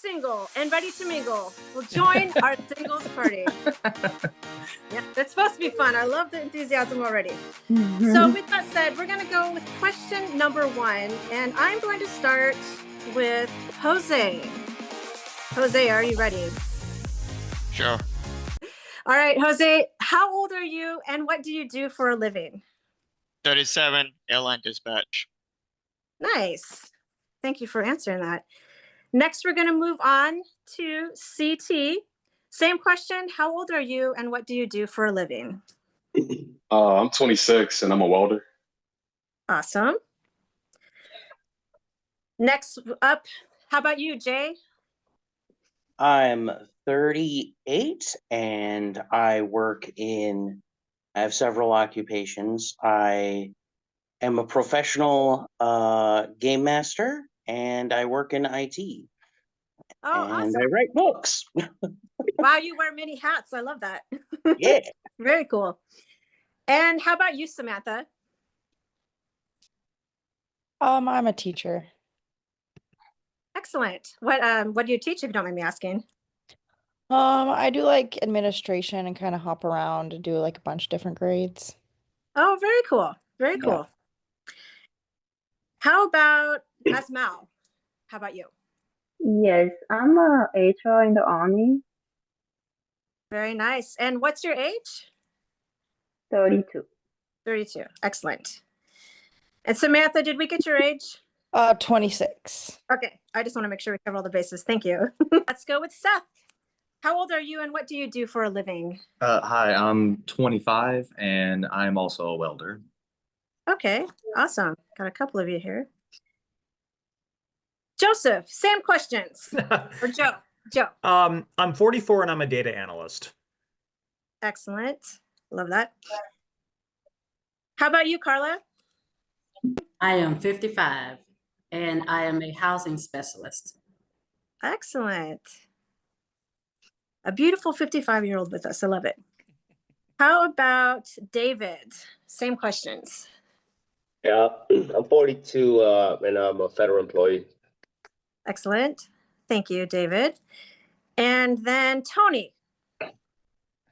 single and ready to mingle will join our singles party. Yeah, it's supposed to be fun. I love the enthusiasm already. So with that said, we're going to go with question number 1. And I'm going to start with Jose. Jose, are you ready? Sure. All right, Jose, how old are you and what do you do for a living? 37, airline dispatch. Nice. Thank you for answering that. Next, we're going to move on to CT. Same question. How old are you and what do you do for a living? I'm 26 and I'm a welder. Awesome. Next up, how about you, Jay? I'm 38 and I have several occupations. I am a professional game master and I work in IT. Oh, and awesome. I write books. Wow, you wear many hats. I love that. Yeah. Very cool. And how about you, Samantha? I'm a teacher. Excellent. What do you teach, if you don't mind me asking? I do like administration and kind of hop around and do like a bunch of different grades. Oh, very cool. Very Yeah. cool. How about Asmal? How about you? Yes, I'm a HR in the Army, Very nice. And what's your age? 32. 32. Excellent. And Samantha, did we get your age? 26. Okay. I just want to make sure we cover all the bases. Thank you. Let's go with Seth. How old are you and what do you do for a living? Hi, I'm 25 and I'm also a welder. Okay. Awesome. Got a couple of you here. Joseph, same questions. Or Joe. Joe. I'm 44 and I'm a data analyst. Excellent. Love that. How about you, Carla? I am 55 and I am a housing specialist. Excellent. A beautiful 55-year-old with us. I love it. How about David? Same questions. Yeah, I'm 42 and I'm a federal employee. Excellent. Thank you, David. And then Tony.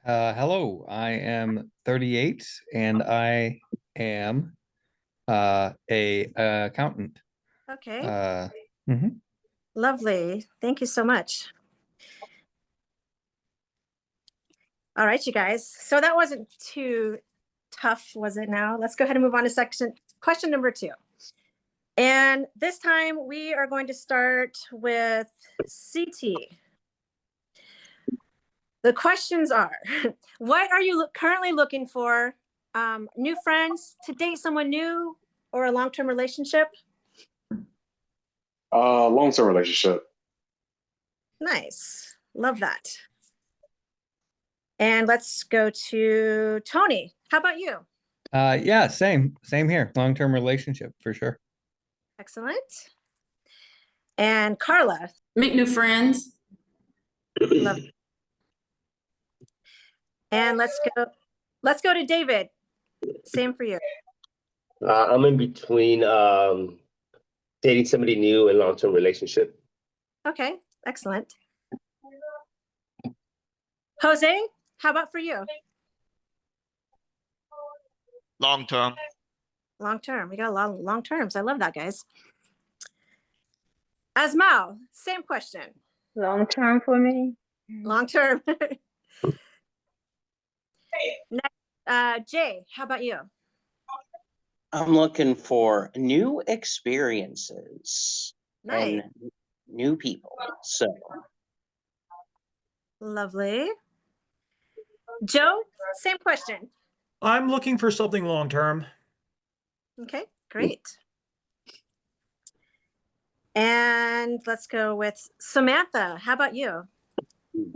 Hello, I am 38 and I am a accountant. Okay. Mhm. Lovely. Thank you so much. All right, you guys. So that wasn't too tough, was it now? Let's go ahead and move on to question number 2. And this time we are going to start with CT. The questions are, what are you currently looking for? New friends, to date someone new, or a long-term relationship? Long-term relationship. Nice. Love that. And let's go to Tony. How about you? Yeah, same here. Long-term relationship for sure. Excellent. And Carla. Make new friends. Love it. And let's go to David. Same for you. I'm in between dating somebody new and long-term relationship. Okay, excellent. Jose, how about for you? Long term. Long term. We got a lot of long terms. I love that, guys. Asmao, same question. Long term for me. Long term. Next, Jay, how about you? I'm looking for new experiences Nice. and new people. So Lovely. Joe, same question. I'm looking for something long term. Okay, great. And let's go with Samantha. How about you?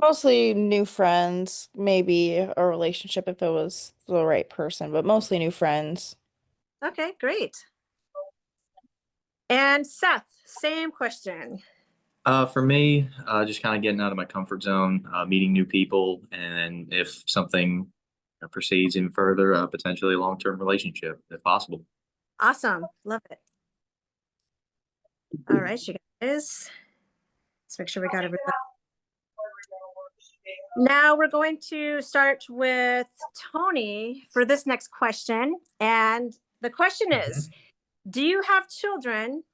Mostly new friends, maybe a relationship if it was the right person, but mostly new friends. Okay, great. And Seth, same question. For me, just kind of getting out of my comfort zone, meeting new people, and if something proceeds even further, potentially a long-term relationship, if possible. Awesome. Love it. All right, you guys. Let's make sure we got everybody. Now we're going to start with Tony for this next question. And the question is, do you have children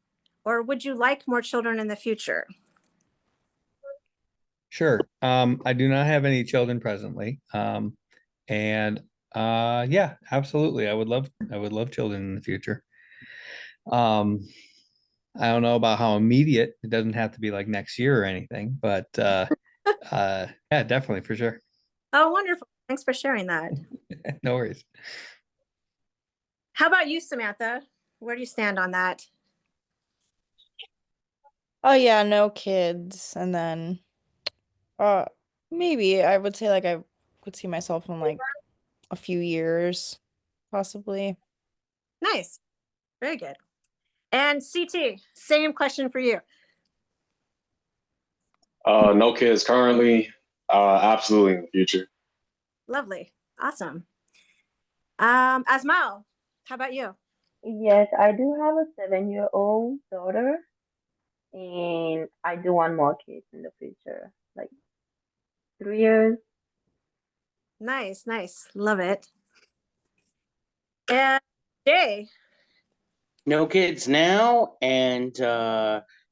or would you like more children in the future? Sure. I do not have any children presently. And yeah, absolutely. I would love children in the future. I don't know about how immediate. It doesn't have to be like next year or anything, but yeah, definitely for sure. Oh, wonderful. Thanks for sharing that. No worries. How about you, Samantha? Where do you stand on that? Oh yeah, no kids. And then maybe I would say like I could see myself in like a few years, possibly. Nice. Very good. And CT, same question for you. No kids currently. Absolutely in the future. Lovely. Awesome. Asmao, how about you? Yes, I do have a 7-year-old daughter, and I do want more kids in the future, like 3 years. Nice, nice. Love it. And Jay. No kids now, and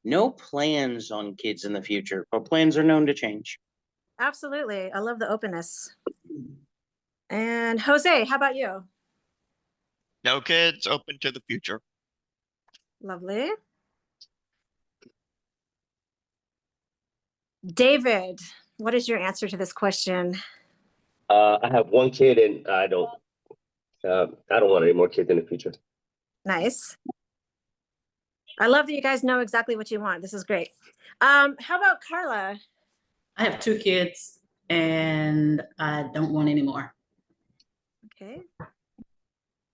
no plans on kids in the future, but plans are known to change. Absolutely. I love the openness. And Jose, how about you? No kids, open to the future. Lovely. David, what is your answer to this question? I have one kid, and I don't want any more kids in the future. Nice. I love that you guys know exactly what you want. This is great. How about Carla? I have 2 kids and I don't want any more. Okay.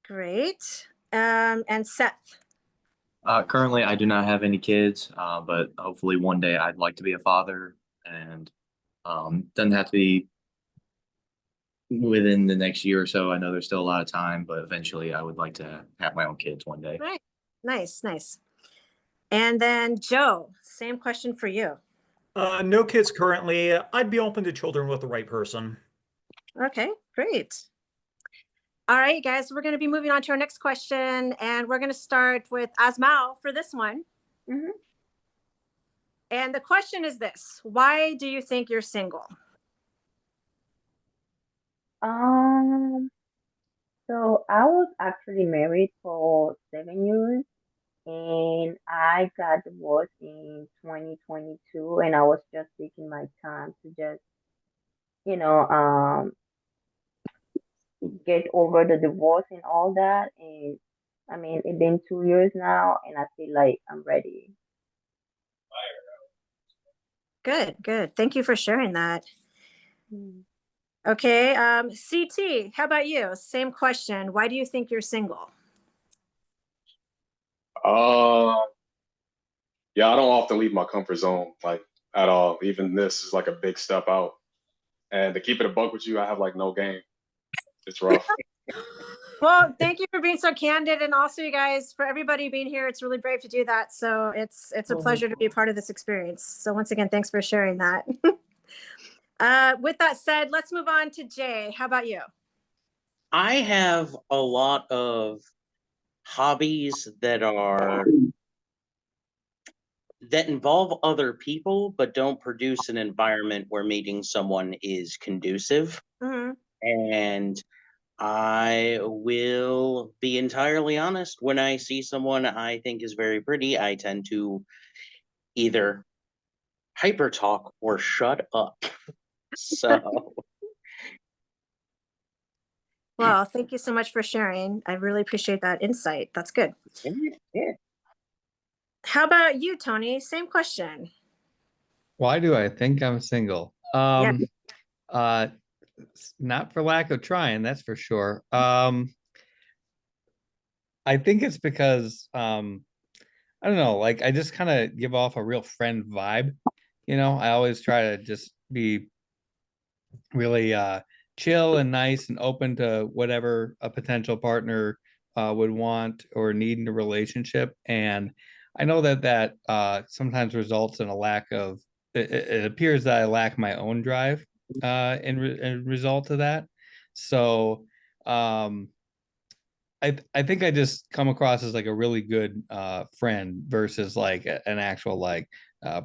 Great. And Seth. Currently, I do not have any kids, but hopefully one day I'd like to be a father, and doesn't have to be within the next year or so. I know there's still a lot of time, but eventually I would like to have my own kids one day. Right. Nice, nice. And then Joe, same question for you. No kids currently. I'd be open to children with the right person. Okay, great. All right, you guys, we're going to be moving on to our next question, and we're going to start with Asmao for this one. And the question is this: why do you think you're single? So I was actually married for 7 years, and I got divorced in 2022, and I was just taking my time to just, you know, get over the divorce and all that. And I mean, it's been 2 years now, and I feel like I'm ready. Good, good. Thank you for sharing that. Okay, CT, how about you? Same question. Why do you think you're single? Yeah, I don't often leave my comfort zone like at all. Even this is like a big step out. And to keep it a buck with you, I have like no game. It's rough. Well, thank you for being so candid, and also you guys, for everybody being here. It's really brave to do that. So it's a pleasure to be a part of this experience. So once again, thanks for sharing that. With that said, let's move on to Jay. How about you? I have a lot of hobbies that involve other people, but don't produce an environment where meeting someone is conducive. And I will be entirely honest. When I see someone I think is very pretty, I tend to either hyper talk or shut up. So Well, thank you so much for sharing. I really appreciate that insight. That's good. yeah. How about you, Tony? Same question. Why do I think I'm single? Yeah. Not for lack of trying, that's for sure. I think it's because I don't know, like I just kind of give off a real friend vibe. I always try to just be really chill and nice and open to whatever a potential partner would want or need in a relationship. And I know that sometimes results in a lack of it appears that I lack my own drive in result of that. So I think I just come across as like a really good friend versus like an actual like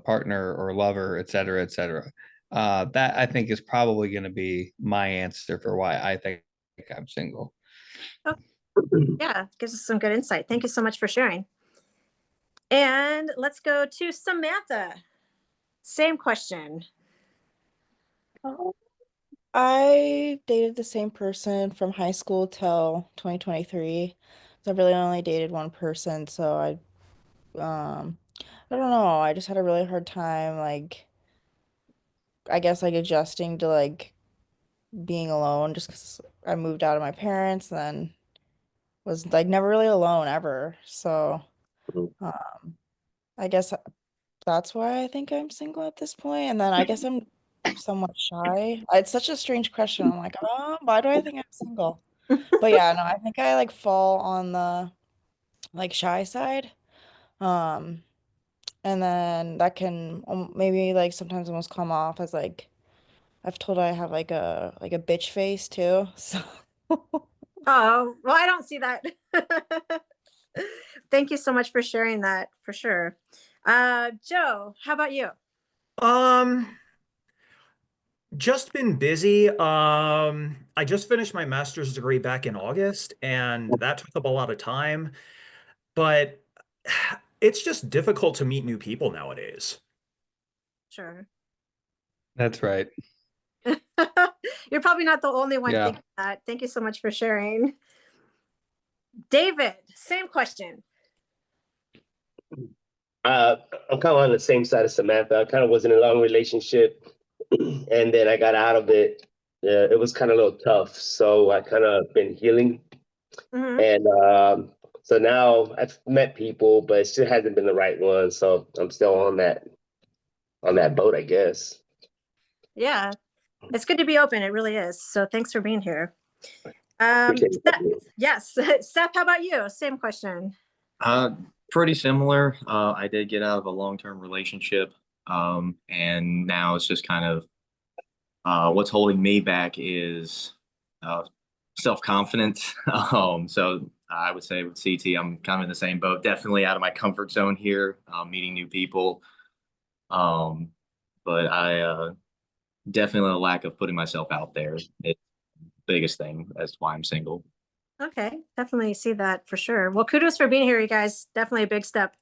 partner or lover, et cetera, et cetera. That I think is probably going to be my answer for why I think I'm single. Oh, yeah, gives us some good insight. Thank you so much for sharing. And let's go to Samantha. Same question. I dated the same person from high school till 2023. So I really only dated one person, so I don't know, I just had a really hard time like I guess like adjusting to like being alone just because I moved out of my parents and then was like never really alone ever. So um I guess that's why I think I'm single at this point. And then I guess I'm somewhat shy. It's such a strange question. I'm like, oh, why do I think I'm single? But yeah, no, I think I like fall on the like shy side. Um, and then that can maybe like sometimes almost come off as like I've told I have like a bitch face too. So Oh, well, I don't see that. Thank you so much for sharing that, for sure. Joe, how about you? Just been busy. I just finished my master's degree back in August, and that took up a lot of time. But it's just difficult to meet new people nowadays. Sure. That's right. You're probably not the only one Yeah. thinking that. Thank you so much for sharing. David, same question. I'm kind of on the same side of Samantha. I kind of was in a long relationship, and then I got out of it. Yeah, it was kind of a little tough, so I kind of been healing, and so now I've met people, but it still hasn't been the right one. So I'm still on that boat, I guess. Yeah, it's good to be open. It really is. So thanks for being here. Appreciate Seth, it. yes. Seth, how about you? Same question. Pretty similar. I did get out of a long-term relationship, and now it's just kind of what's holding me back is self-confidence. So I would say with CT, I'm kind of in the same boat. Definitely out of my comfort zone here, meeting new people. But I definitely a lack of putting myself out there. It's the biggest thing. That's why I'm single. Okay, definitely see that for sure. Well, kudos for being here, you guys. Definitely a big step.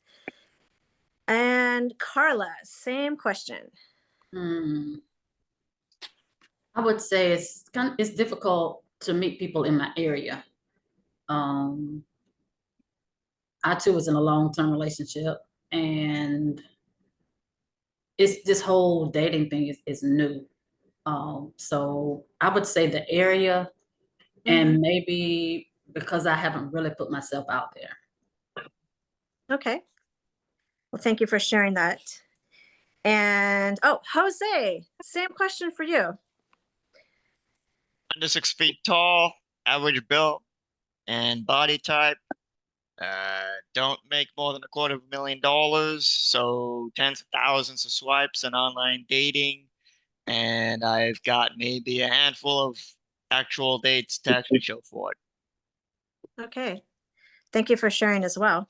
And Carla, same question. I would say it's difficult to meet people in my area. I too was in a long-term relationship, and it's this whole dating thing is new. So I would say the area, and maybe because I haven't really put myself out there. Okay. Well, thank you for sharing that. And oh, Jose, same question for you. Under 6 feet tall, average build and body type. Don't make more than $250,000, so tens of thousands of swipes and online dating. And I've got maybe a handful of actual dates to actually show for it. Okay. Thank you for sharing as well.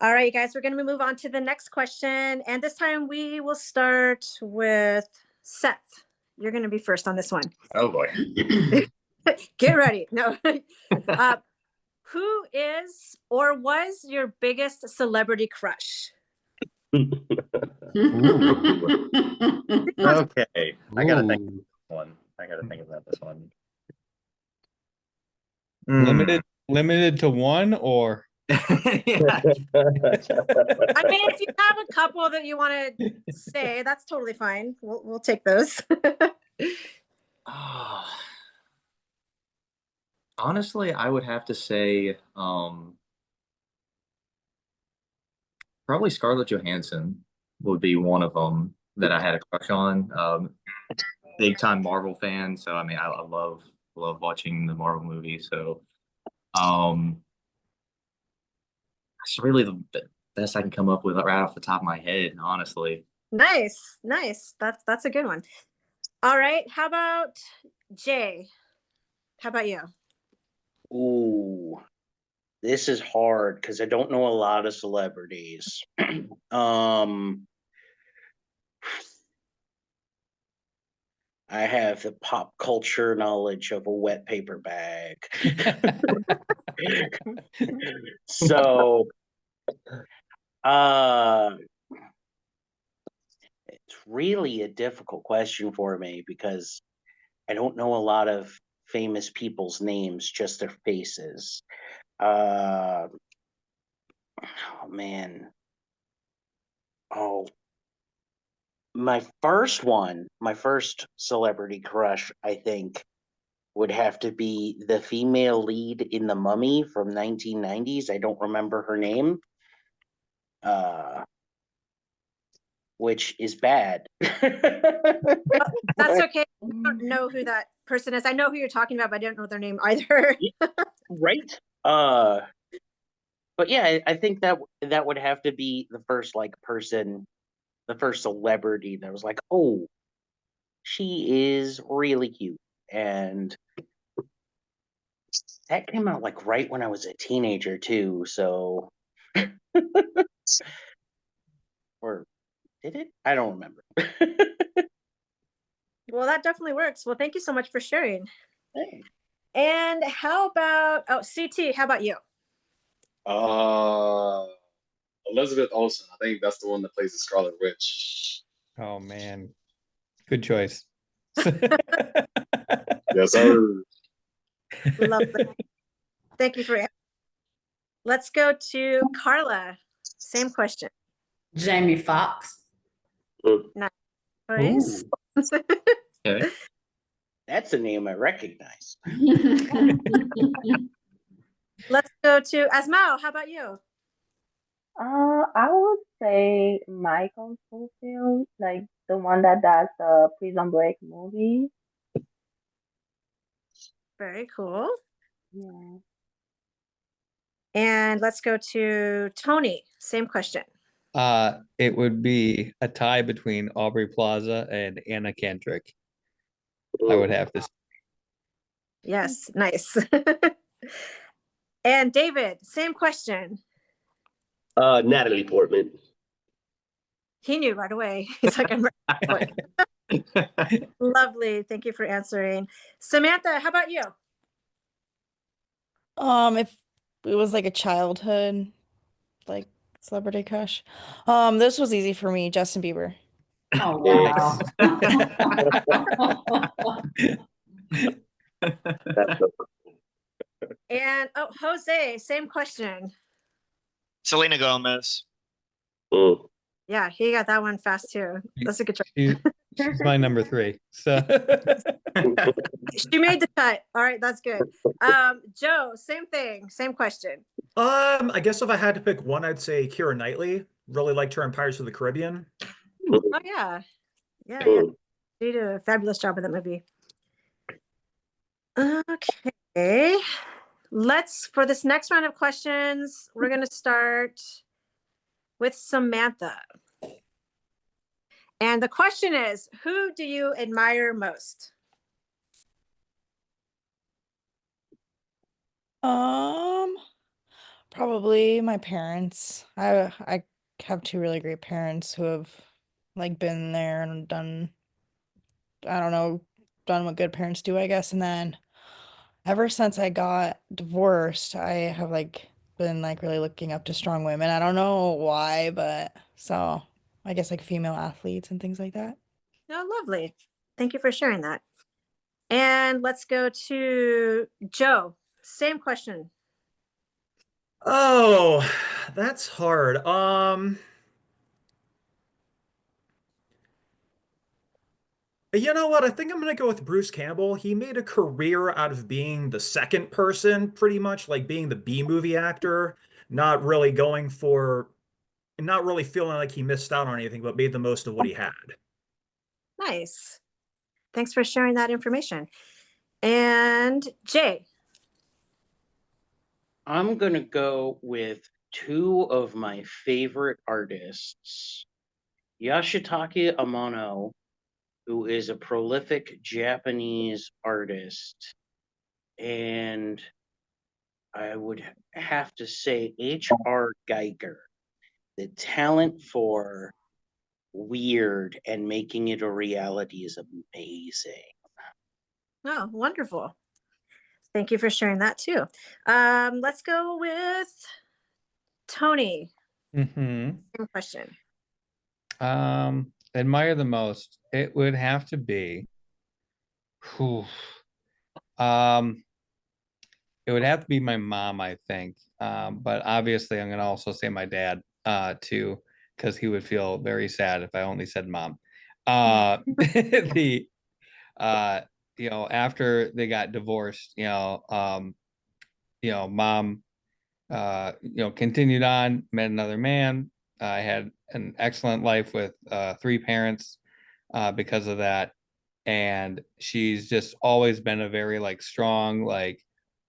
All right, you guys, we're going to move on to the next question. And this time we will start with Seth. You're going to be first on this one. Oh boy. Get ready. No. Who is or was your biggest celebrity crush? Okay. I gotta think of this one. I gotta think about this one. Limited to one or Yeah. I mean, if you have a couple that you want to say, that's totally fine. We'll take those. Honestly, I would have to say probably Scarlett Johansson would be one of them that I had a crush on. Big time Marvel fan, so I mean I love watching the Marvel movies. So it's really the best I can come up with right off the top of my head, honestly. Nice, nice. That's a good one. All right. How about Jay? How about you? Ooh, this is hard because I don't know a lot of celebrities. I have the pop culture knowledge of a wet paper bag. So, it's really a difficult question for me because I don't know a lot of famous people's names, just their faces. Oh man. Oh, my first celebrity crush, I think, would have to be the female lead in The Mummy from 1990s. I don't remember her name, which is bad. That's okay. I don't know who that person is. I know who you're talking about, but I don't know their name either. Right? But yeah, I think that would have to be the first person, the first celebrity that was like, oh, she is really cute. And that came out like right when I was a teenager too, so or did it? I don't remember. Well, that definitely works. Well, thank you so much for sharing. Hey. And how about CT? How about you? Elizabeth Olsen. I think that's the one that plays the Scarlet Witch. Oh man, good choice. Yes, sir. Lovely. Thank you for. Let's go to Carla. Same question. Jamie Foxx. Nice. Okay. That's a name I recognize. Let's go to Asmao. How about you? I would say Michael Fulfield, like the one that does the Prison Break movie. Very cool. Yeah. And let's go to Tony. Same question. It would be a tie between Aubrey Plaza and Anna Kendrick. I would have to say. Yes, nice. And David, same question. Natalie Portman. He knew right away. He's like, I'm ready. Lovely. Thank you for answering. Samantha, how about you? If it was like a childhood like celebrity crush, this was easy for me, Justin Bieber. Oh, wow. And Jose, same question. Selena Gomez. Mm. Yeah, he got that one fast too. That's a good try. She's my number 3. So She made the cut. All right, that's good. Joe, same thing, same question. I guess if I had to pick one, I'd say Keira Knightley. Really liked her in Pirates of the Caribbean. Oh yeah. Yeah. She did a fabulous job with that movie. Okay. For this next round of questions, we're going to start with Samantha. And the question is, who do you admire most? Probably my parents. I have 2 really great parents who have like been there and done, I don't know, done what good parents do, I guess. And then ever since I got divorced, I have like been like really looking up to strong women. I don't know why, but so I guess like female athletes and things like that. Oh, lovely. Thank you for sharing that. And let's go to Joe. Same question. Oh, that's hard. You know what? I think I'm gonna go with Bruce Campbell. He made a career out of being the second person, pretty much like being the B movie actor, not really going for, not really feeling like he missed out on anything, but made the most of what he had. Nice. Thanks for sharing that information. And Jay. I'm going to go with 2 of my favorite artists Yashitaka Amano, who is a prolific Japanese artist, and I would have to say H.R. Geiger. The talent for weird and making it a reality is amazing. Oh, wonderful. Thank you for sharing that too. Let's go with Tony. Mm-hmm. Same question. Admire the most. It would have to be. Whew, um, it would have to be my mom, I think. But obviously, I'm gonna also say my dad, too, because he would feel very sad if I only said mom. The after they got divorced, mom, continued on, met another man. I had an excellent life with 3 parents because of that. And she's just always been a very like strong, like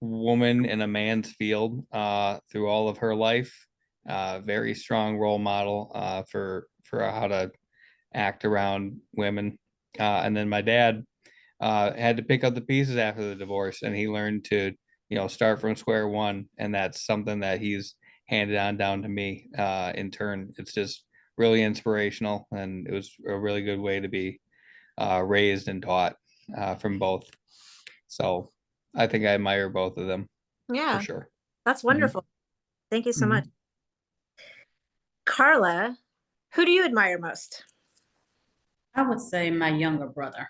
woman in a man's field through all of her life. Very strong role model for how to act around women. And then my dad had to pick up the pieces after the divorce, and he learned to start from square one, and that's something that he's handed on down to me in turn. It's just really inspirational, and it was a really good way to be raised and taught from both. So I think I admire both of them for Yeah, sure. that's wonderful. Thank you so much. Carla, who do you admire most? I would say my younger brother.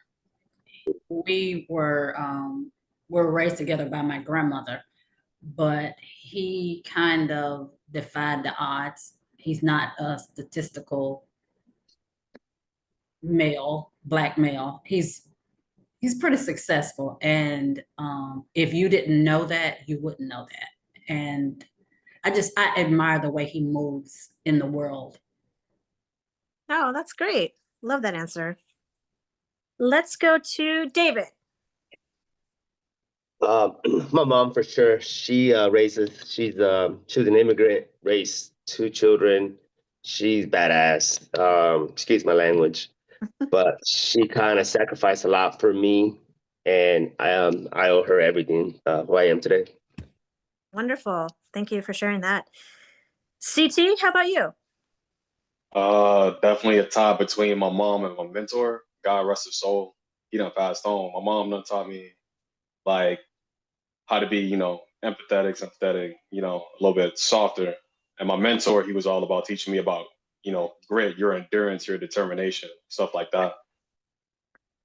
We were raised together by my grandmother, but he kind of defied the odds. He's not a statistical male, black male. He's pretty successful, and if you didn't know that, you wouldn't know that. And I admire the way he moves in the world. Oh, that's great. Love that answer. Let's go to David. My mom for sure. She she was an immigrant, raised 2 children. She's badass. Excuse my language, but she kind of sacrificed a lot for me, and I owe her everything who I am today. Wonderful. Thank you for sharing that. CT, how about you? Definitely a tie between my mom and my mentor. God rest his soul. He done passed on. My mom done taught me like how to be, empathetic, sympathetic, a little bit softer. And my mentor, he was all about teaching me about, grit, your endurance, your determination, stuff like that.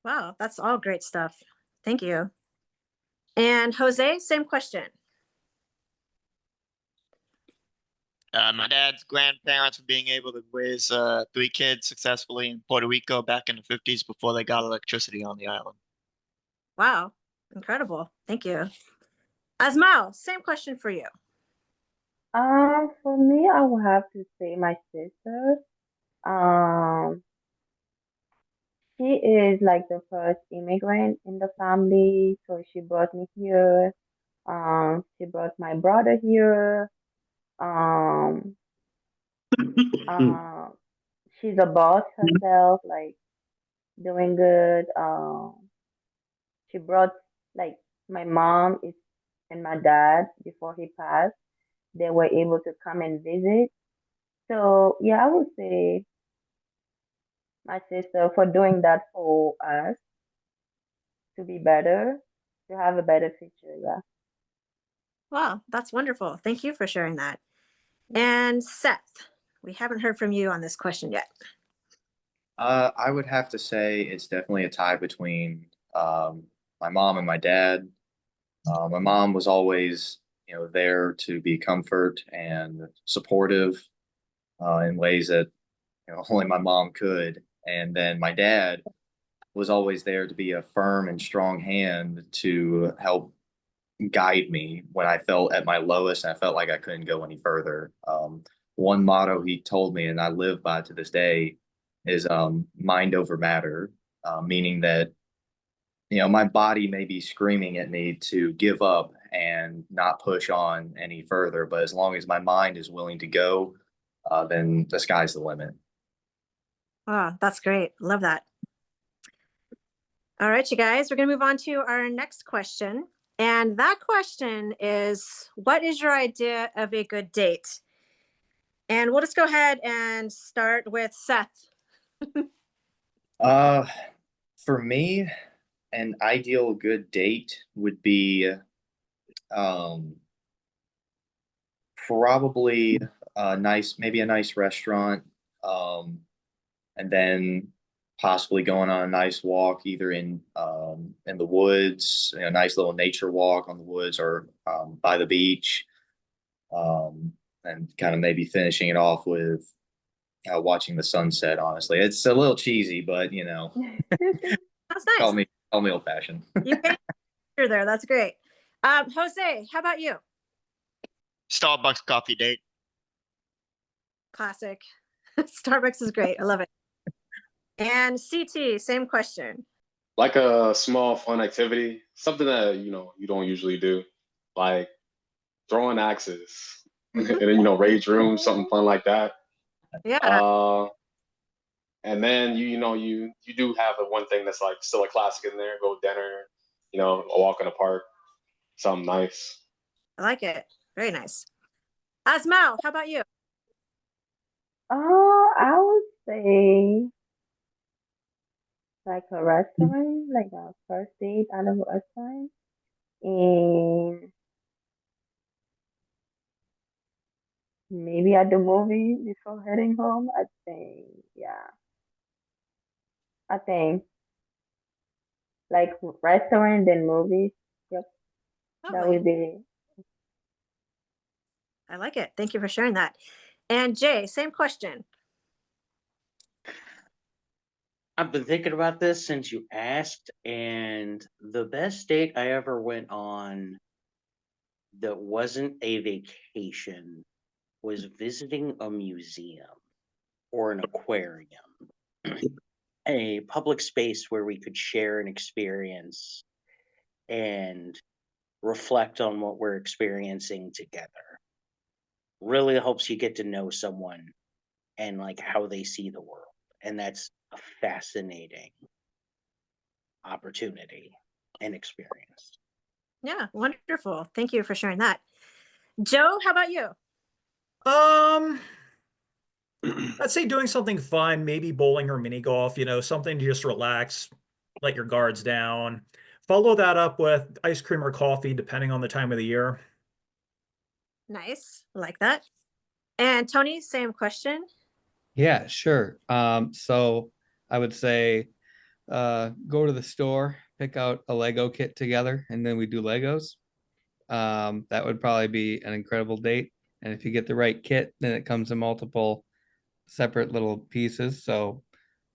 Wow, that's all great stuff. Thank you. And Jose, same question. My dad's grandparents for being able to raise 3 kids successfully in Puerto Rico back in the 50s before they got electricity on the island. Wow, incredible. Thank you. Asmao, same question for you. For me, I would have to say my sister. Um, she is like the first immigrant in the family, so she brought me here. She brought my brother here. Um, uh, she's a boss herself, like doing good. She brought like my mom is and my dad before he passed. They were able to come and visit. So yeah, I would say my sister for doing that for us to be better, to have a better future. Yeah. Wow, that's wonderful. Thank you for sharing that. And Seth, we haven't heard from you on this question yet. I would have to say it's definitely a tie between my mom and my dad. My mom was always, there to be comfort and supportive in ways that only my mom could. And then my dad was always there to be a firm and strong hand to help guide me when I felt at my lowest and I felt like I couldn't go any further. One motto he told me, and I live by to this day, is mind over matter, meaning that my body may be screaming at me to give up and not push on any further, but as long as my mind is willing to go, then the sky's the limit. Oh, that's great. Love that. All right, you guys, we're going to move on to our next question. And that question is, what is your idea of a good date? And we'll just go ahead and start with Seth. For me, an ideal good date would be probably maybe a nice restaurant, and then possibly going on a nice walk, either in the woods, a nice little nature walk on the woods, or by the beach, and kind of maybe finishing it off with watching the sunset. Honestly, it's a little cheesy, but That's nice. call me old fashioned. You painted a picture there. That's great. Jose, how about you? Starbucks coffee date. Classic. Starbucks is great. I love it. And CT, same question. Like a small fun activity, something that you don't usually do, like throwing axes and then rage room, something fun like that. Yeah. And then you do have the one thing that's like still a classic in there. Go dinner, a walk in the park, something nice. I like it. Very nice. Asmao, how about you? I would say like a restaurant, like a first date at a restaurant, and maybe at the movie before heading home. I think, yeah, I think like restaurant then movies. Yep, that Lovely. would be. I like it. Thank you for sharing that. And Jay, same question. I've been thinking about this since you asked, and the best date I ever went on that wasn't a vacation was visiting a museum or an aquarium, a public space where we could share an experience and reflect on what we're experiencing together. Really helps you get to know someone and like how they see the world. And that's a fascinating opportunity and experience. Yeah, wonderful. Thank you for sharing that. Joe, how about you? I'd say doing something fun, maybe bowling or mini golf, something to just relax, let your guards down. Follow that up with ice cream or coffee, depending on the time of the year. Nice. I like that. And Tony, same question. Yeah, sure. So I would say go to the store, pick out a Lego kit together, and then we do Legos. That would probably be an incredible date. And if you get the right kit, then it comes in multiple separate little pieces. So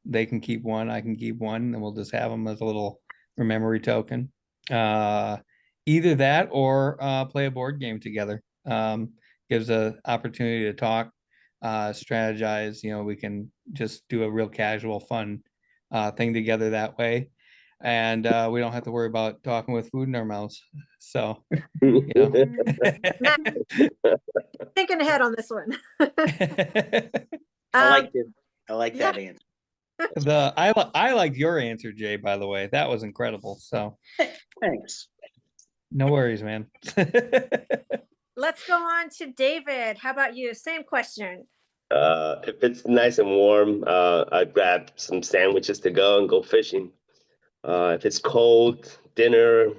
they can keep one, I can keep one, and we'll just have them as a little memory token. Either that or play a board game together. Gives an opportunity to talk, strategize. We can just do a real casual, fun thing together that way. And we don't have to worry about talking with food in our mouths. So, Thinking ahead on this one. I like this. I like that answer. I liked your answer, Jay, by the way. That was incredible. So thanks. No worries, man. Let's go on to David. How about you? Same question. If it's nice and warm, I'd grab some sandwiches to go and go fishing. If it's cold, dinner,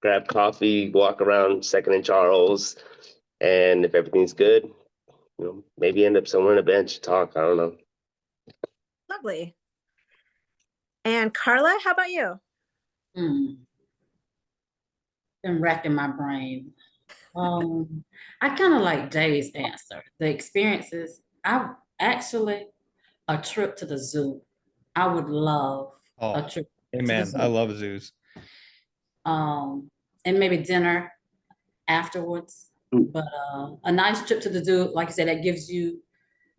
grab coffee, walk around Second and Charles, and if everything's good, maybe end up somewhere on a bench, talk. I don't know. Lovely. And Carla, how about you? Been racking my brain. I kind of like Jay's answer. The experiences. I actually a trip to the zoo. I would love a trip to the zoo. I love zoos. And maybe dinner afterwards. But a nice trip to the zoo, like I said, that gives you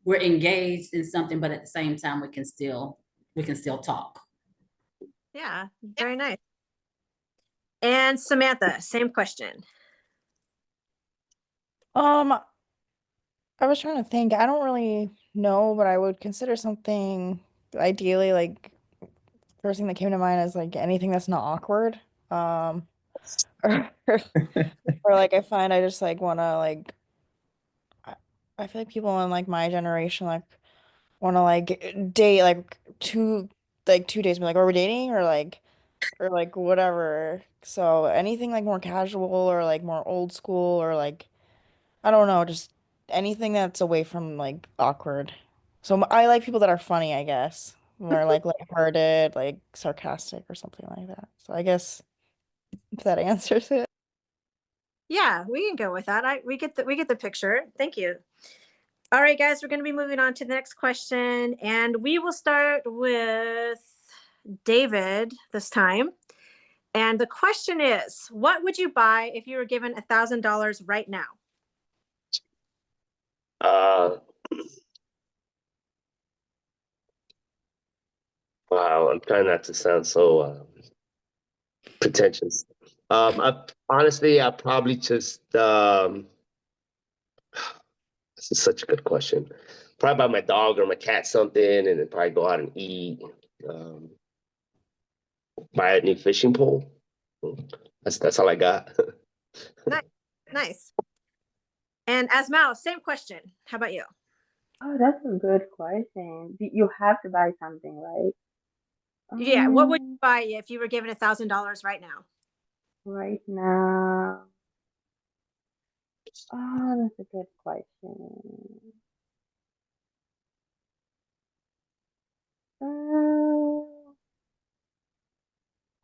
we're engaged in something, but at the same time we can still talk. Yeah, very nice. And Samantha, same question. I was trying to think. I don't really know, but I would consider something ideally, like first thing that came to mind is like anything that's not awkward. Or, or like I find I just like wanna like I, I feel like people in like my generation like wanna like date like 2 days, be like, are we dating or like whatever. So anything like more casual or like more old school or like I don't know, just anything that's away from like awkward. So I like people that are funny, I guess, more like lighthearted, like sarcastic or something like that. So I guess if that answers it. Yeah, we can go with that. We get the picture. Thank you. All right, guys, we're going to be moving on to the next question, and we will start with David this time. And the question is, what would you buy if you were given $1,000 right now? Wow, I'm trying not to sound so pretentious. I probably just this is such a good question. Probably buy my dog or my cat something, and then probably go out and eat. Um, Buy a new fishing pole. That's all I got. Nice. Nice. And Asmao, same question. How about you? Oh, that's a good question. You have to buy something, right? Yeah, what would you buy if you were given $1,000 right now? Right now. Oh, that's a good question. Uh,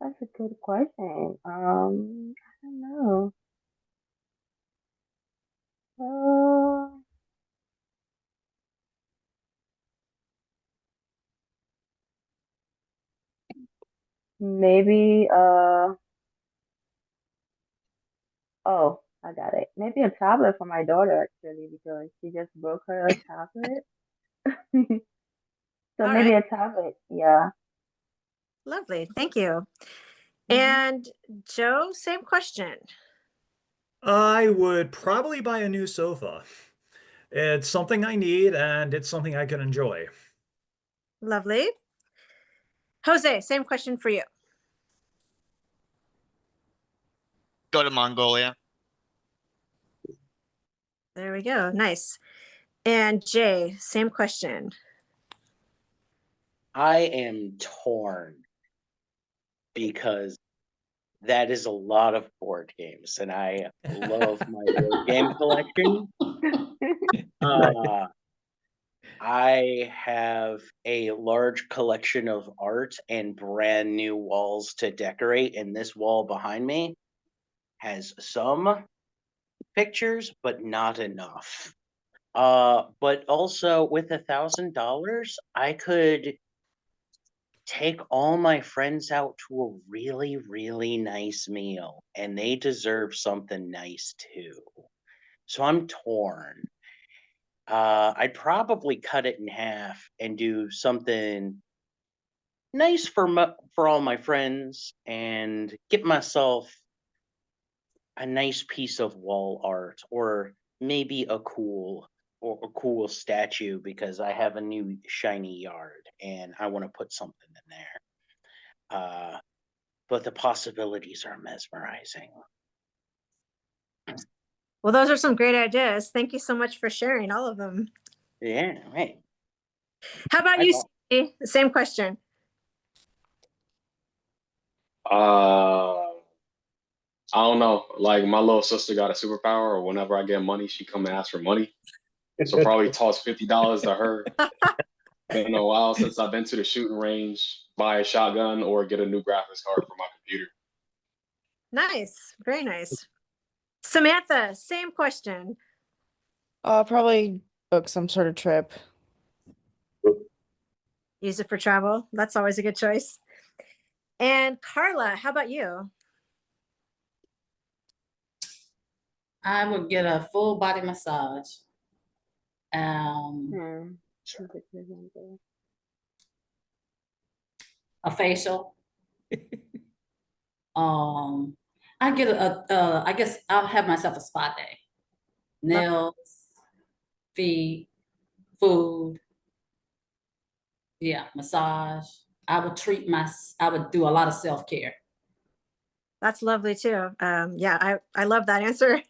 that's a good question. I don't know. Uh, maybe oh, I got it. Maybe a tablet for my daughter actually because she just broke her tablet. So All maybe right. a tablet. Yeah. Lovely. Thank you. Mhm. And Joe, same question. I would probably buy a new sofa. It's something I need and it's something I can enjoy. Lovely. Jose, same question for you. Go to Mongolia. There we go. Nice. And Jay, same question. I am torn because that is a lot of board games, and I love my board game collection. I have a large collection of art and brand new walls to decorate, and this wall behind me has some pictures, but not enough. But also with $1,000, I could take all my friends out to a really, really nice meal, and they deserve something nice too. So I'm torn. I'd probably cut it in half and do something nice for all my friends, and get myself a nice piece of wall art, or maybe a cool statue, because I have a new shiny yard and I want to put something in there. But the possibilities are mesmerizing. Well, those are some great ideas. Thank you so much for sharing all of them. Yeah, right. How about you, Steve? Same question. I don't know. Like my little sister got a superpower, or whenever I get money, she come and ask for money. So probably toss $50 to her. Been a while since I've been to the shooting range, buy a shotgun, or get a new graphics card for my computer. Nice. Very nice. Samantha, same question. Probably book some sort of trip. Use it for travel. That's always a good choice. And Carla, how about you? I would get a full body massage. A facial. I get I guess I'll have myself a spa day. Love- it. Nails, feet, food. Yeah, massage. I would do a lot of self-care. That's lovely too. Yeah, I love that answer.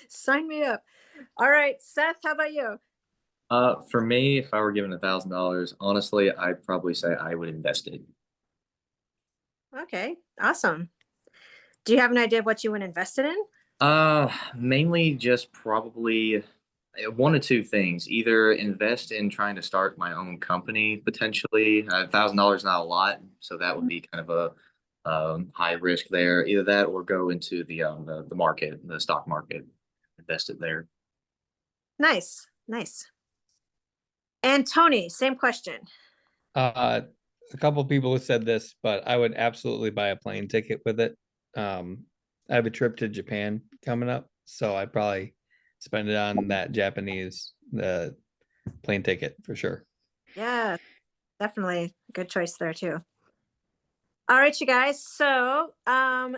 Sign me up. All right, Seth, how about you? For me, if I were given $1,000, honestly, I'd probably say I would invest it. Okay, awesome. Do you have an idea of what you would invest it in? Mainly just probably one of two things. Either invest in trying to start my own company potentially. $1,000 not a lot, so that would be kind of a high risk there. Either that or go into the market, the stock market, invest it there. Nice, nice. And Tony, same question. A couple people have said this, but I would absolutely buy a plane ticket with it. I have a trip to Japan coming up, so I'd probably spend it on that Japanese plane ticket for sure. Yeah, definitely a good choice there too. All right, you guys. So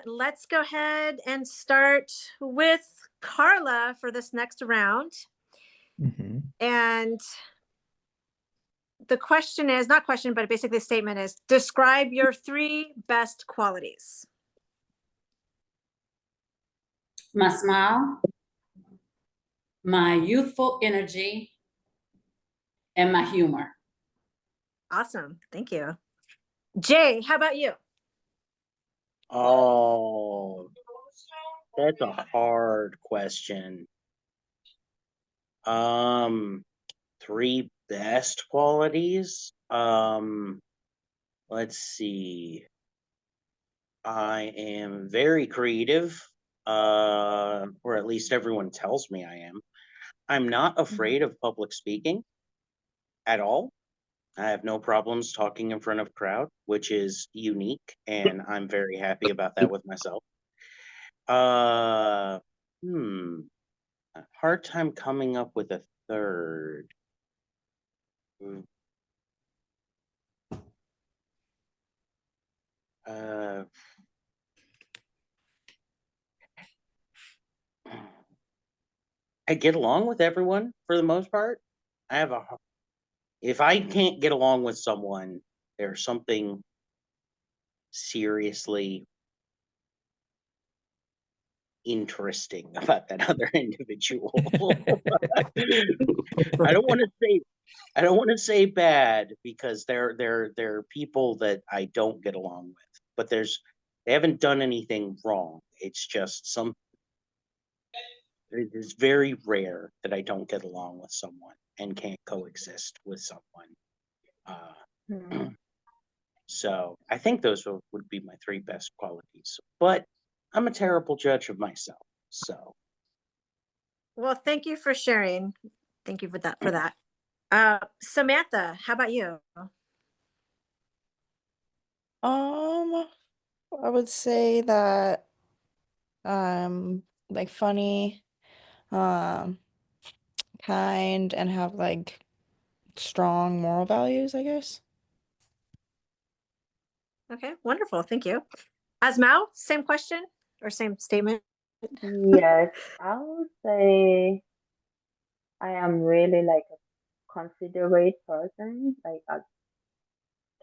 let's go ahead and start with Carla for this next round. Mm-hmm. And the question is, not question, but basically the statement is, describe your 3 best qualities. My smile, my youthful energy, and my humor. Awesome. Thank you. Jay, how about you? Oh, that's a hard question. 3 best qualities. Let's see. I am very creative, or at least everyone tells me I am. I'm not afraid of public speaking at all. I have no problems talking in front of a crowd, which is unique, and I'm very happy about that with myself. Uh, hmm, a hard time coming up with a third. I get along with everyone for the most part. If I can't get along with someone, there's something seriously interesting about that other individual. I don't want to say bad, because they're people that I don't get along with, but they haven't done anything wrong. It's just it's very rare that I don't get along with someone and can't coexist with someone. So I think those would be my 3 best qualities, but I'm a terrible judge of myself. So, Well, thank you for sharing. Thank you for that. Samantha, how about you? I would say that like funny, um, kind, and have like strong moral values, I guess. Okay, wonderful. Thank you. Asmao, same question or same statement? Yes, I would say I am really like a considerate person, like a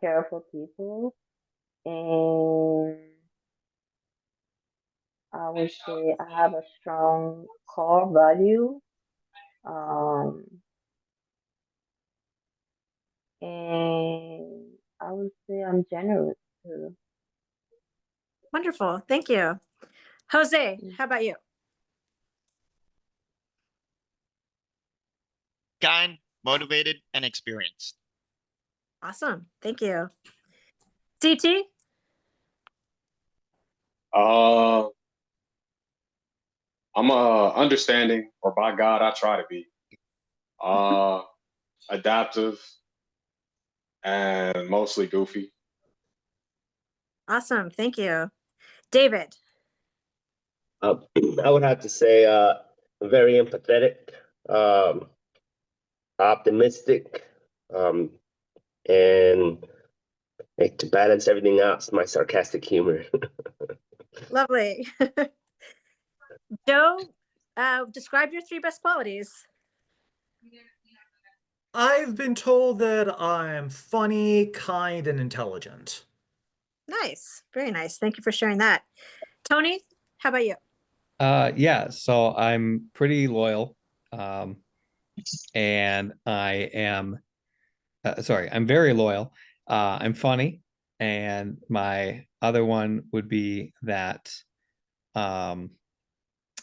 careful people, and I would say I have a strong core value, um, and I would say I'm generous too. Wonderful. Thank you. Jose, how about you? Kind, motivated, and experienced. Awesome. Thank you. CT? I'm understanding, or by God, I try to be adaptive and mostly goofy. Awesome. Thank you. David? I would have to say very empathetic, optimistic, and to balance everything else, my sarcastic humor. Lovely. Joe, describe your 3 best qualities. I've been told that I'm funny, kind, and intelligent. Nice. Very nice. Thank you for sharing that. Tony, how about you? Yeah, so I'm pretty loyal. Um, and I am sorry, I'm very loyal. I'm funny, and my other one would be that um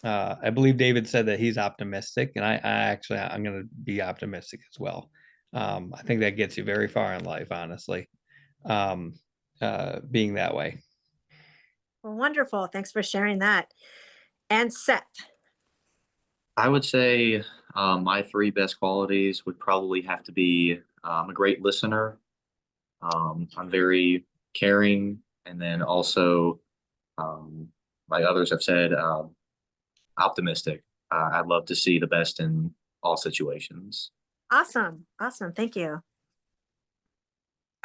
I believe David said that he's optimistic, and I'm gonna be optimistic as well. I think that gets you very far in life, honestly. Um, being that way. Well, wonderful. Thanks for sharing that. And Seth. I would say my three best qualities would probably have to be a great listener. I'm very caring, and then also, um, like others have said, optimistic. I'd love to see the best in all situations. Awesome. Awesome. Thank you.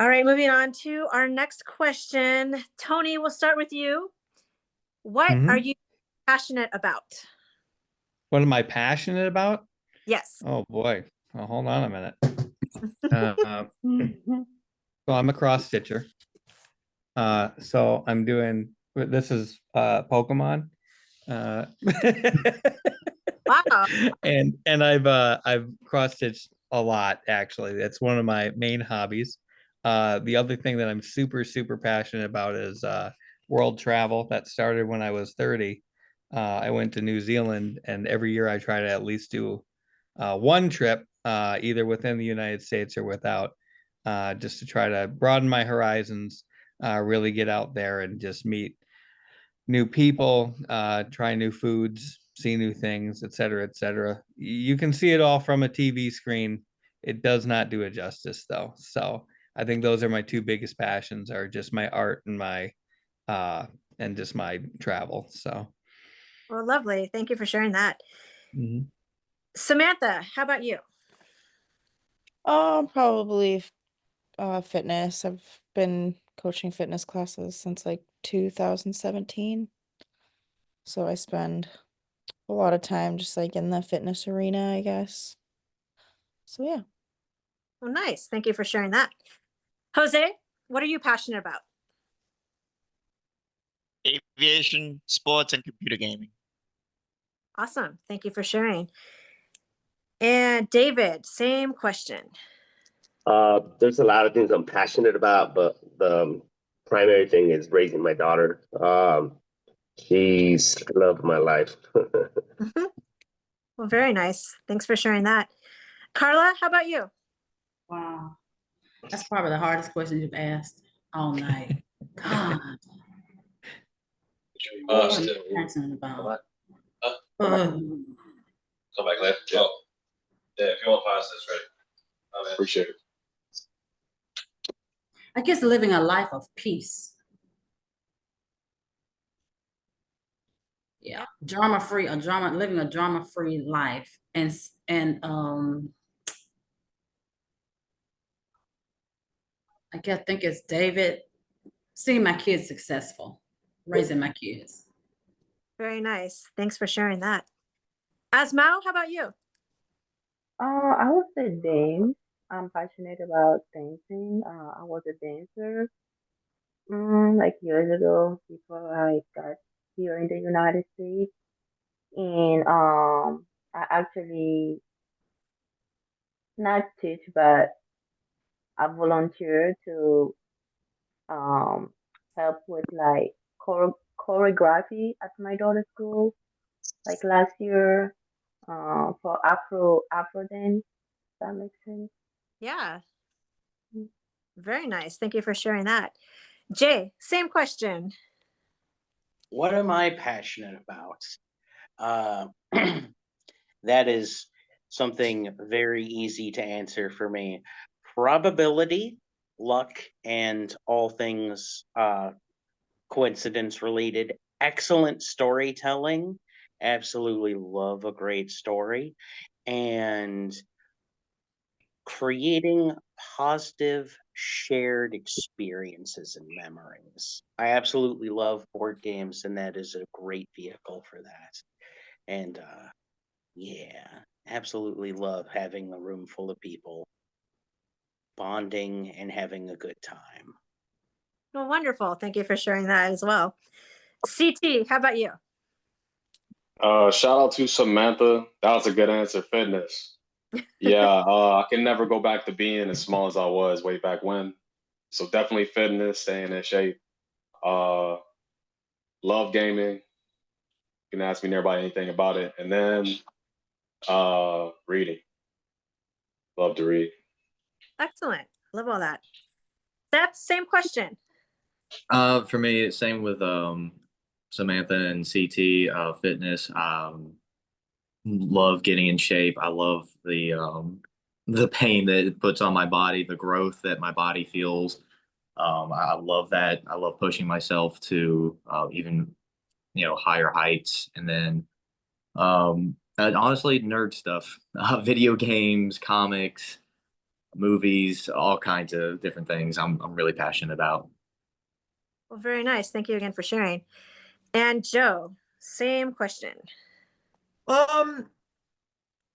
All right, moving on to our next question. Tony, we'll start with you. What are Mhm. you passionate about? What am I passionate about? Yes. Oh boy. Well, hold on a minute. So I'm a cross stitcher. So I'm doing this is Pokemon. Uh Wow. and I've cross stitched a lot actually. That's one of my main hobbies. The other thing that I'm super passionate about is world travel. That started when I was 30. I went to New Zealand, and every year I try to at least do one trip, either within the United States or without, just to try to broaden my horizons, really get out there and just meet new people, try new foods, see new things, et cetera, et cetera. You can see it all from a TV screen. It does not do it justice, though. So I think those are my two biggest passions, are just my art and my uh and just my travel. So Well, lovely. Thank you for sharing that. mhm. Samantha, how about you? Probably fitness. I've been coaching fitness classes since like 2017. So I spend a lot of time just like in the fitness arena, I guess. So yeah. Well, nice. Thank you for sharing that. Jose, what are you passionate about? Aviation, sports, and computer gaming. Awesome. Thank you for sharing. And David, same question. There's a lot of things I'm passionate about, but the primary thing is raising my daughter. She's the love of my life. Mhm. Well, very nice. Thanks for sharing that. Carla, how about you? Wow. That's probably the hardest question you've asked all night. God. What am I passionate about? Come back later. Yeah. Yeah, if you want pasta, it's ready. Appreciate it. I guess living a life of peace. Yeah, living a drama-free life, and I think it's David, seeing my kids successful, raising my kids. Very nice. Thanks for sharing that. Asmao, how about you? I would say dance. I'm passionate about dancing. I was a dancer like years ago before I got here in the United States, and I actually not teach, but I volunteer to um help with like choreography at my daughter's school. Like last year, for Afro dance. That makes sense. Yeah, very nice. Thank you for sharing that. Jay, same question. What am I passionate about? Uh, that is something very easy to answer for me. Probability, luck, and all things coincidence related. Excellent storytelling. Absolutely love a great story. And creating positive shared experiences and memories. I absolutely love board games, and that is a great vehicle for that. And yeah. absolutely love having a room full of people bonding and having a good time. Well, wonderful. Thank you for sharing that as well. CT, how about you? Shout out to Samantha. That was a good answer. Fitness. Yeah, I can never go back to being as small as I was way back when. So definitely fitness, staying in shape. Uh, love gaming. You can ask me nearby anything about it. And then reading. Love to read. Excellent. Love all that. Steph, same question. For me, same with Samantha and CT. Fitness. Love getting in shape. I love the pain that it puts on my body, the growth that my body feels. I love that. I love pushing myself to even higher heights. And then and honestly, nerd stuff, video games, comics, movies, all kinds of different things. I'm really passionate about. Well, very nice. Thank you again for sharing. And Joe, same question.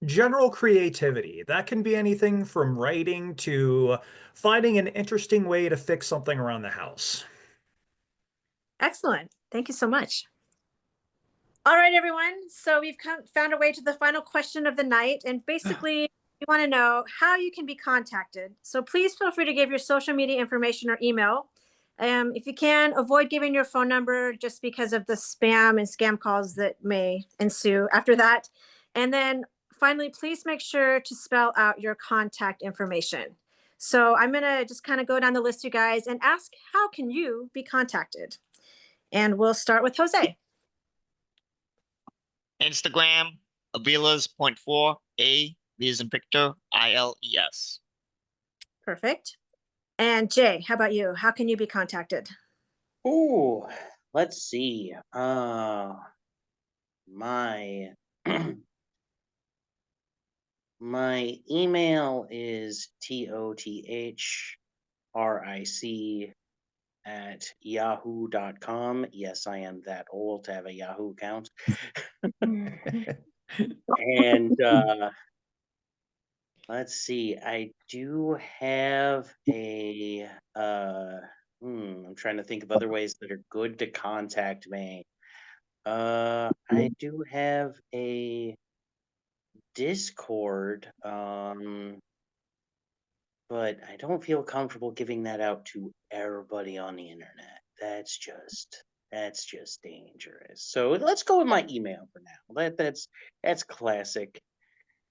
General creativity. That can be anything from writing to finding an interesting way to fix something around the house. Excellent. Thank you so much. All right, everyone. So we've found our way to the final question of the night. And basically, we want to know how you can be contacted. So please feel free to give your social media information or email. If you can, avoid giving your phone number just because of the spam and scam calls that may ensue after that. And then finally, please make sure to spell out your contact information. So I'm going to just kind of go down the list, you guys, and ask, how can you be contacted? And we'll start with Jose. Instagram, Avilas.4, A, V as in Victor, ILES. Perfect. And Jay, how about you? How can you be contacted? Ooh, let's see. My my email is tothric@yahoo.com. Yes, I am that old to have a Yahoo account. And let's see, I do have a I'm trying to think of other ways that are good to contact me. I do have a Discord, but I don't feel comfortable giving that out to everybody on the internet. That's just dangerous. So let's go with my email for now. That's classic.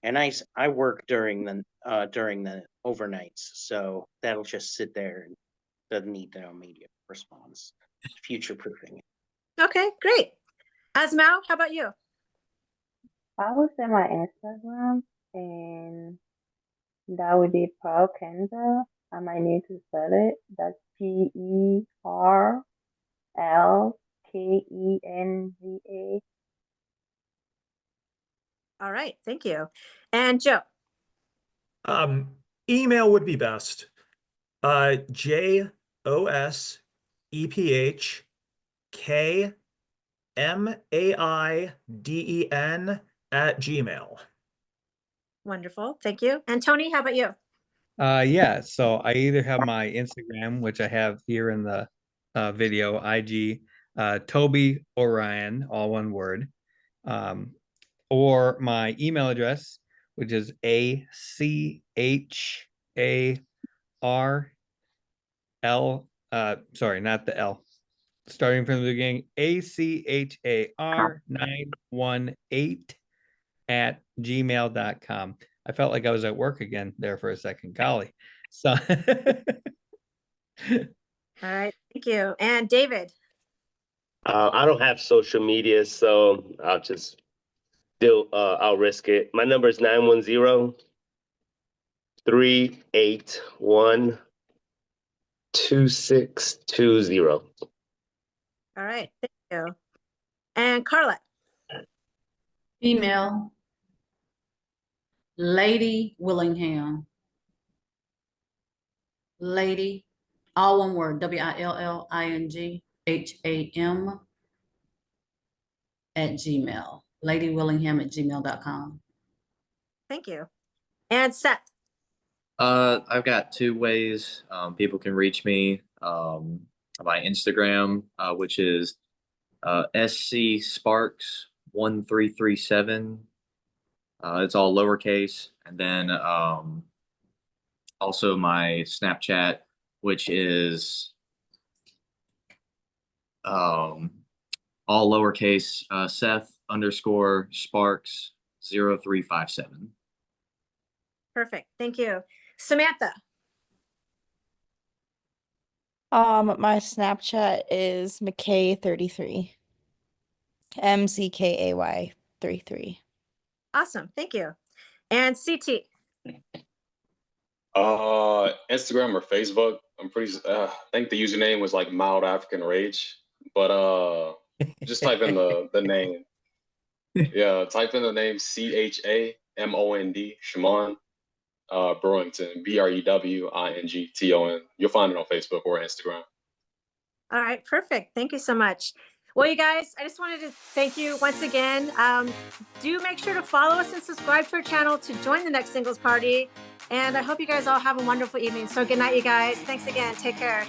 And I work during the overnights, so that'll just sit there and doesn't need no immediate response. Future proofing. Okay, great. Asmau, how about you? I would say my Instagram, and that would be Pearl Kenza. I might need to spell it. That's PERLKENZA. All right, thank you. And Joe? Email would be best. JOSEPHKMAIDEN@gmail. Wonderful, thank you. And Tony, how about you? Yeah, so I either have my Instagram, which I have here in the video, IG, Toby Orion, all one word, or my email address, which is ACHARL, sorry, not the L, starting from the beginning, ACHAR918 @gmail.com. I felt like I was at work again there for a second. Golly. So All right, thank you. And David? I don't have social media, so I'll just I'll risk it. My number is 910-381-2620. All right, thank you. And Carla? Email Lady Willingham. Lady, all one word, WILLINGHAM @gmail. Lady Willingham @gmail.com. Thank you. And Seth. I've got two ways people can reach me. My Instagram, which is SC Sparks 1337. It's all lowercase, and then also my Snapchat, which is all lowercase, Seth_Sparks 0357. Perfect. Thank you. Samantha. My Snapchat is McKay33. MCKAY 33. Awesome. Thank you. And CT. Instagram or Facebook. I'm pretty. I think the username was like Mild African Rage, but just type in the name. Yeah, type in the name CHAMOND Shimon Brewington BREWINGTON. You'll find it on Facebook or Instagram. All right, perfect. Thank you so much. Well, you guys, I just wanted to thank you once again. Do make sure to follow us and subscribe to our channel to join the next singles party. And I hope you guys all have a wonderful evening. So good night, you guys. Thanks again. Take care.